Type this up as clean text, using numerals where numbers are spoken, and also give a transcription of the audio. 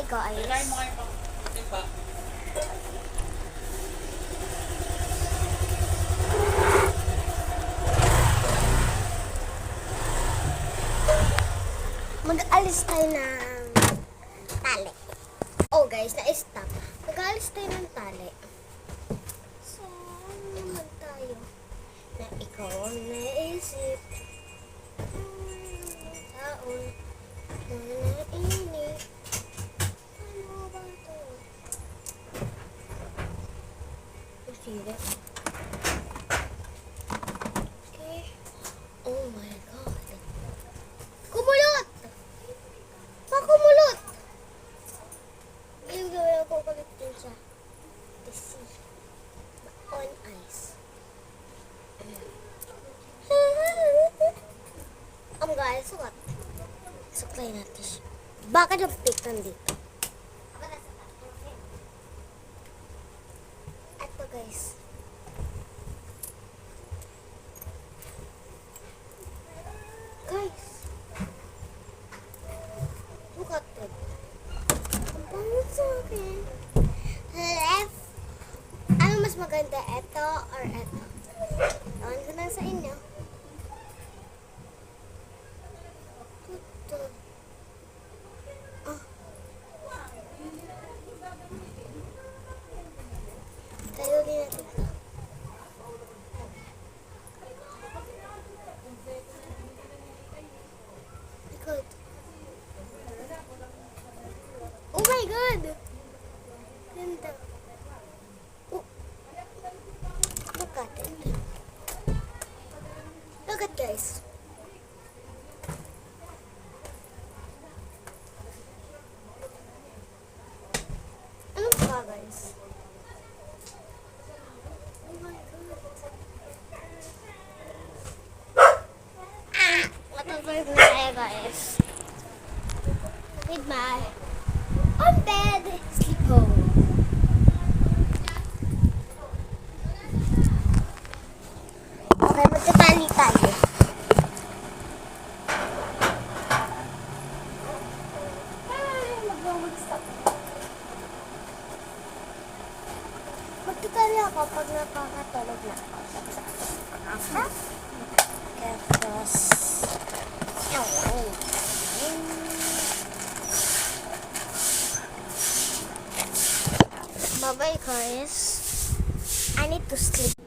guys. Mag-alis tayo ng tali. Oh guys, na-stop. Mag-alis tayo ng tali. So, ano naman tayo? Na ikaw ang naisip. Taon na nainip. Ano ba ito? Masira. Okay. Oh my God. Kumulot! Pakumulot! Yung gawin ako ulit dun sa the sea. On ice. Guys, what? Suklay natin siya. Bakit yung pick nandito? Ito guys. Guys. Look at it. Ang pangit sa akin. Left. Ano mas maganda? Ito or ito? Ewan ko lang sa inyo. Ito. Ah. Tayo din natin ito. Good. Oh my God! Ganda. Oh. Look at it. Look at guys. Ano ba guys? Oh my God. Matutulog na tayo guys. Goodbye. On bed. Sleep home. Okay, magtatali tayo. Magtatali ako pag nakakatulog na ako. Tapos, bye-bye guys. I need to sleep.